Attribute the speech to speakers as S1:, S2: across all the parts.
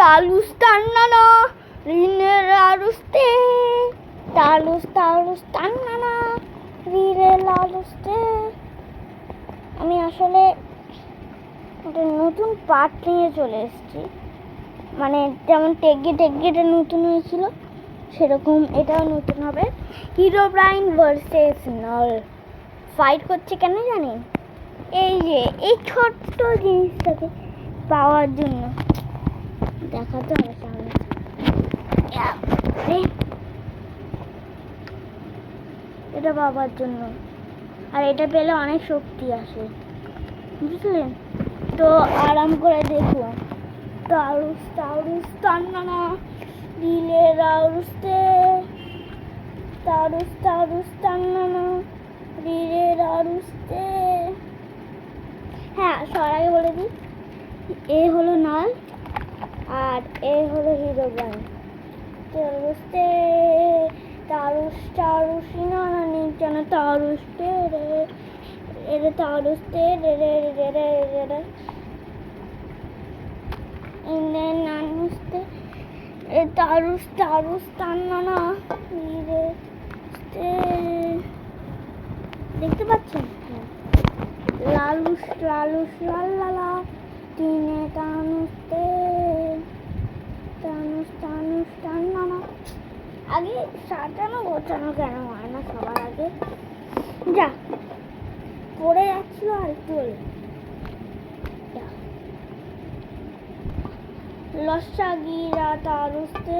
S1: talus tanana rineraruste talus tanana rineraruste আমি আসলে একটা নতুন পার্ট নিয়ে চলে এসেছি, মানে যেমন টেকগেটা নতুন হয়েছিল সেরকম এটাও নতুন হবে। হিরোব্রাইন ভার্সেস নল ফাইট করছে কেন জানেন? এই যে এই ছোট্ট জিনিসটাকে পাওয়ার জন্য। দেখাতে হবে সামনে, এটা পাওয়ার জন্য, আর এটা পেলে অনেক শক্তি আসে, বুঝলেন তো? আরাম করে দেখুন। Taru's টান্নানা relay রাউসতে Taru's টান্নানা relay রাউসতে। হ্যাঁ, সবার আগে বলে দিই, এ হলো নল আর এ হলো হিরোব্রাইন। তারুসতে তারুস না নিচে তারুসতে রে এর তারুসতে রে রে রে রে রে ইনে নানুসতে এ তারুস টান্নানা রে দেখতে পাচ্ছেন? লালুস লাল্লালা তিনে টানুসতে টানুস টান্নানা। আগে সাজানো গোছানো কেন হয় না সবার আগে? যা পড়ে যাচ্ছিল আর একটু লসাগিরা তারুসতে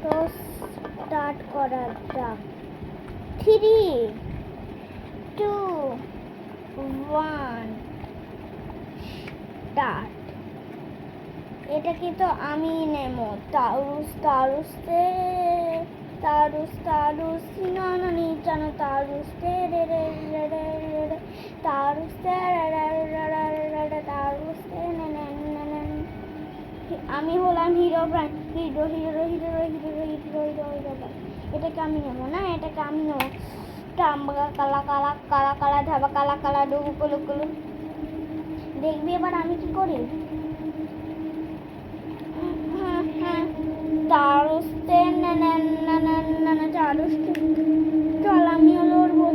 S1: তো স্টার্ট করা যাক। 3, 2, 1 স্টার্ট। এটাকে তো আমি নেব। তারুসতে না নিচে তারুসতে রে রে রে রে রে তারুসতে তারুসতে আমি হলাম হিরোব্রাইন। হিরো এটাকে আমি নেবো না, এটাকে আমি নেবো। টাম্বা কালা কালা কালা কালা ধাবা কালা কালা ডুবু কুলু কুলু। দেখবি এবার আমি কি করি? তারুসতে না তারুসতে চল আমিও লড়বো।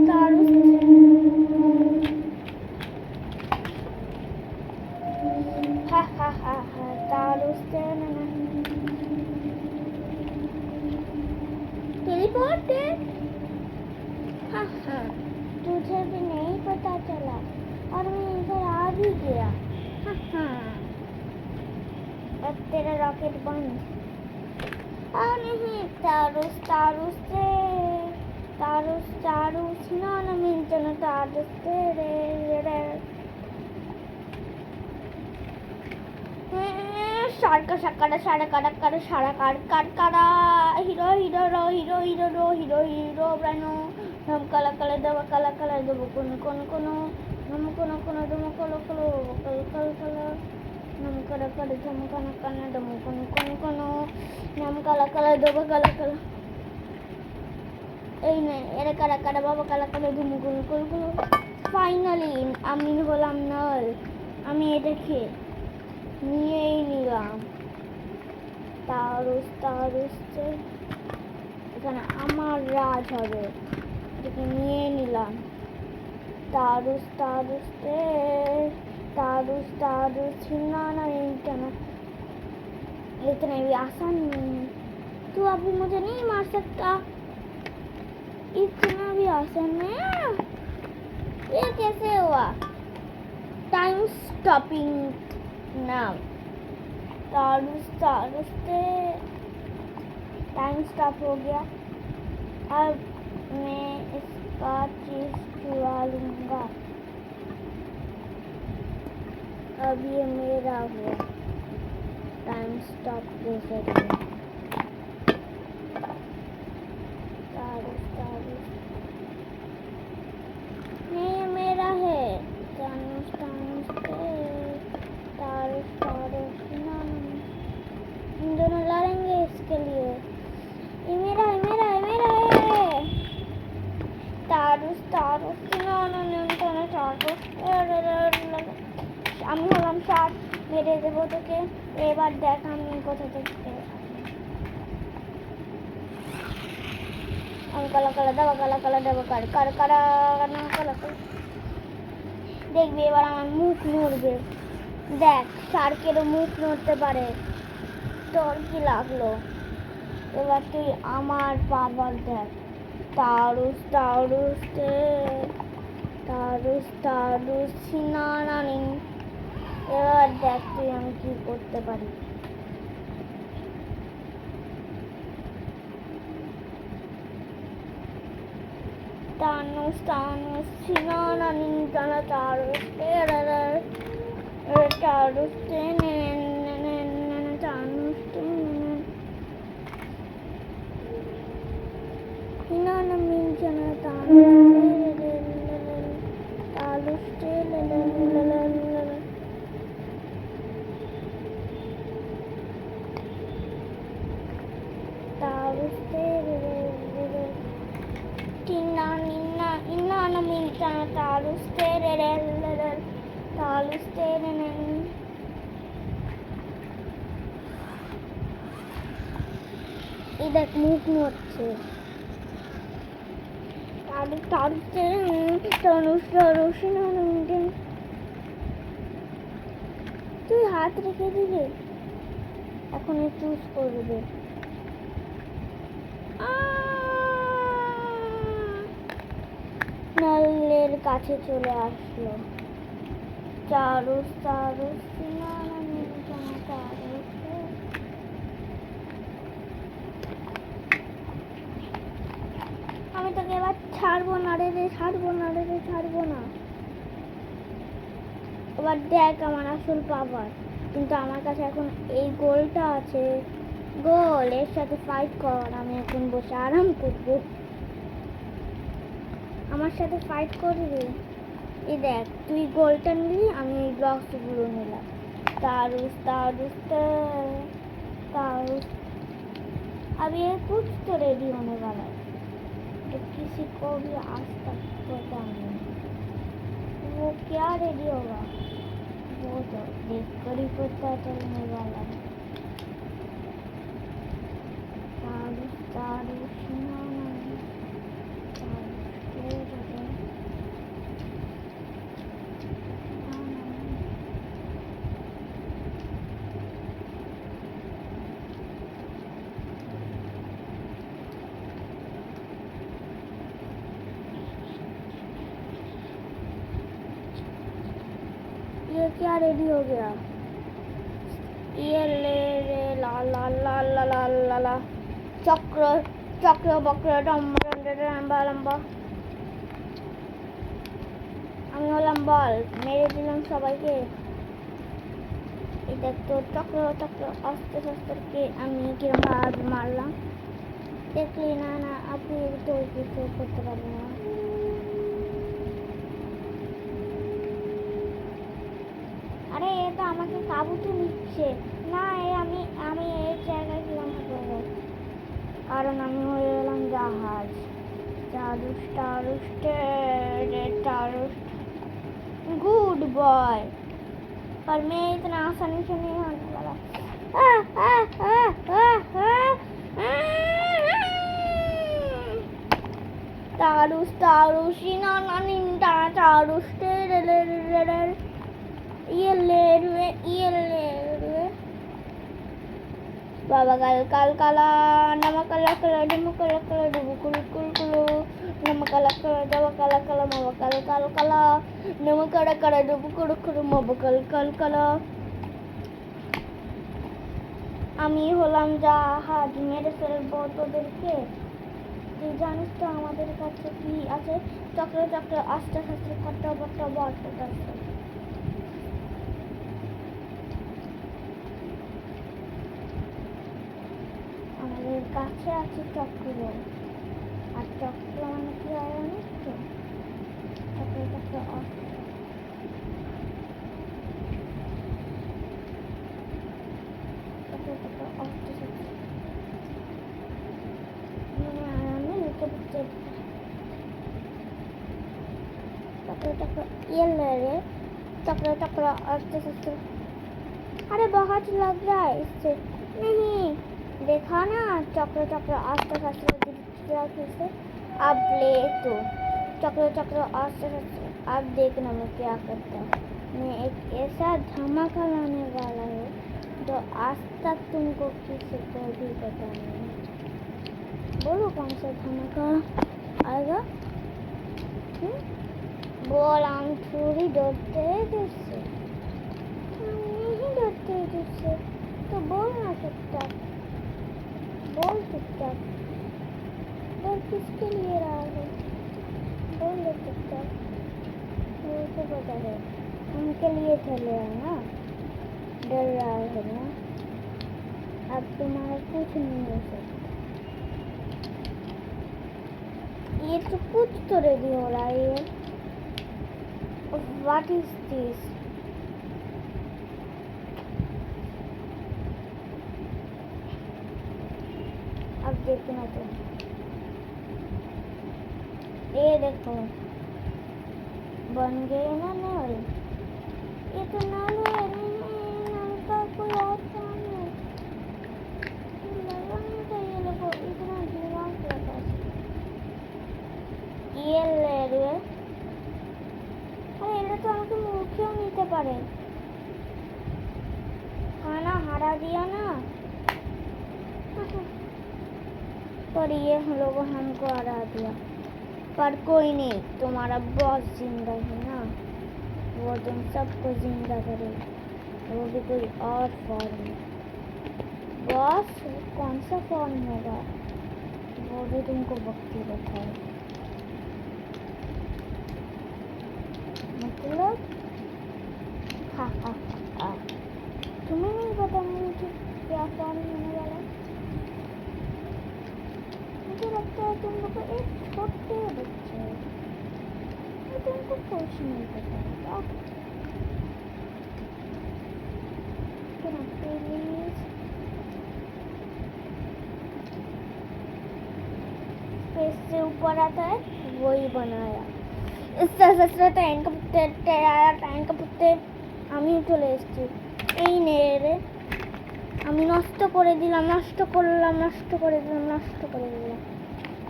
S1: तारुसते टेलीपोर्टेड। हाँ, तुझे भी नहीं पता चला और मैं इधर आ भी गया। अब तेरा रॉकेट बंद। नहीं, तारुसते तारुस ना मिलते तारुसते रे সারকা সাকারা সারা কারা কারা সারা কার কারা হিরো ব্রানো নম কালা কালা দেবা কালা কালা দেব কোন নম কোন দম কলো কলো নম কারা কারা জম কানা দম কোন নম কালা কালা দেব কালা কালা। এই নে এরা কারা কারা বাবা কালা কালা ধুম কোন ফাইনালি আমি হলাম নল। আমি এটাকে নিয়েই নিলাম। তারুসতে এখানে আমার রাজ হবে, এটাকে নিয়ে নিলাম। तारुसते तारुस छिनाना इतना भी आसान नहीं है। तू अभी मुझे नहीं मार सकता, इतना भी आसान नहीं है। ये कैसे हुआ? Time stopping now. तारुसते टाइम स्टॉप हो गया। अब मैं इसका चीज चुरा लूंगा। अब ये मेरा हुआ। टाइम स्टॉप कैसे करें? नहीं, ये मेरा है। इन दोनों लड़ेंगे इसके लिए। ये मेरा है। तारुस আমি হলাম 7, মেরে দেবো তোকে। এবার দেখ আমি কোথা থেকে। আমি কালা কালা দেবো, কালা কালা দেবো, কার কার কারা কালা কালা। দেখবি এবার আমার মুখ নড়বে। দেখ শার্কেরও মুখ নড়তে পারে। তোর কি লাগলো? এবার তুই আমার পাওয়ার দেখ। তারুস তারুস তারুস তারুস সিনানানি। এবার দেখ তুই আমি কি করতে পারি। তানুস তানুস সিনানানি টানা তারুস তারুস তানুস সিনানানি টানা তারুস দেখ মুখ নড়ছে। তুই হাত রেখে দিলে এখন চুজ করবে। নলের কাছে চলে আসলো। চারুস চারুস আমি তোকে এবার ছাড়বো না রে, ছাড়বো না রে, ছাড়বো না। এবার দেখ আমার আসল পাওয়ার। কিন্তু আমার কাছে এখন এই গোলটা আছে। গোল, এর সাথে ফাইট কর। আমি এখন বসে আরাম করবো। আমার সাথে ফাইট করবি। এই দেখ তুই গোলটা নিলি, আমি এই ব্লকসগুলো নিলাম। तारुस तारुस तारुस। अब ये कुछ तो रेडी होने वाला है तो किसी को भी आज तक पता नहीं वो क्या रेडी होगा, वो तो देख कर ही पता चलने वाला है। तारुस तारुस ये क्या रेडी हो गया। ये ले रे ला ला ला ला ला ला ला चक्र चक्र बक्र लंबा लंबा। আমি হলাম বল, মেরে দিলাম সবাইকে। এটা তো চক্র চক্র আস্তে আস্তে আমি কিরম ভাবে মারলাম দেখলি না। না আপনি তো কিছু করতে পারবেন না। আরে এ তো আমাকে কাবুতে নিচ্ছে না। আমি আমি এই জায়গায় কিরম করবো, কারণ আমি হয়ে গেলাম জাহাজ। तारुस तारुस तारुस गुड बॉय। पर मैं इतना आसानी से नहीं होने वाला। तारुस तारुस तारुस ये ले बाबा कल कल कला नमक कला कला नमक कला कला डुबु कुल कुल कुल नमक कला कला दवा कला कला मवा कल कल कला नमक कला कला डुबु कुल कुल मवा कल कल कला। আমি হলাম জাহাজ, মেরে ফেলবো তোদেরকে। তুই জানিস তো আমাদের কাছে কি আছে। চক্র চক্র আস্তে আস্তে কত বট বট আছে। আমাদের কাছে আছে চক্র। আর চক্র মানে কি হয় জানিস তো? চক্র চক্র অস্ত্র। চক্র চক্র অস্ত্র মানে আমি লিখে দিচ্ছি। टकरा टकरा ये ले रे टकरा टकरा आस्ते आस्ते। अरे बहुत लग रहा है इससे। नहीं देखा ना टकरा टकरा आस्ते आस्ते फिर से। अब ले तो टकरा टकरा आस्ते आस्ते। अब देखना मैं क्या करता हूँ। मैं एक ऐसा धमाका लाने वाला हूँ जो आज तक तुमको किसी को भी पता नहीं है। बोलो कौन सा धमाका आएगा? बोल हम थोड़ी डरते हैं तुझसे। हम नहीं डरते तुझसे तो बोल ना चुपचाप। बोल चुपचाप। बोल किसके लिए रहा है? बोल दे चुपचाप। मुझे तो पता है उनके लिए चले है ना। डर रहा है ना। अब तुम्हारा कुछ नहीं हो सकता। ये तो कुछ तो रेडी हो रहा है। What is this? अब देखना तो ये देखो बन गए ना नल। ये तो नल है। नल का कोई और काम है। लगा नहीं था ये लोगों इतना दिमाग लगा। ये ले रहे। अरे ये तो हमको मुँह क्यों नीचे पड़े? खाना हरा दिया ना। पर ये हम लोग हमको हरा दिया। पर कोई नहीं तुम्हारा बॉस जिंदा है ना। वो तुम सबको जिंदा करेगा। वो भी कोई और फॉर्म में। बॉस कौन सा फॉर्म होगा वो भी तुमको वक्ती बताएगा। मतलब हाँ हाँ हाँ तुम्हें नहीं पता मुझे क्या फॉर्म होने वाला है? मुझे लगता है तुम लोग एक छोटे बच्चे हो। तुमको कुछ नहीं पता होगा। प्लीज स्पेस से ऊपर आता है वही बनाया। ট্যাঙ্ক পুঁততে আমিও চলে এসেছি। এই নে রে আমি নষ্ট করে দিলাম।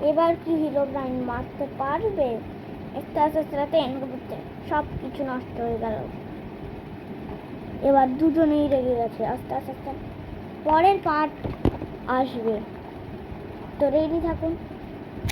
S1: এবার কি হিরোব্রাইন মারতে পারবে? আস্তে আস্তে ট্যাঙ্ক পুঁততে সব কিছু নষ্ট হয়ে গেল। এবার দুজনেই রেগে গেছে। আস্তে আস্তে পরের পার্ট আসবে তো রেডি থাকুন।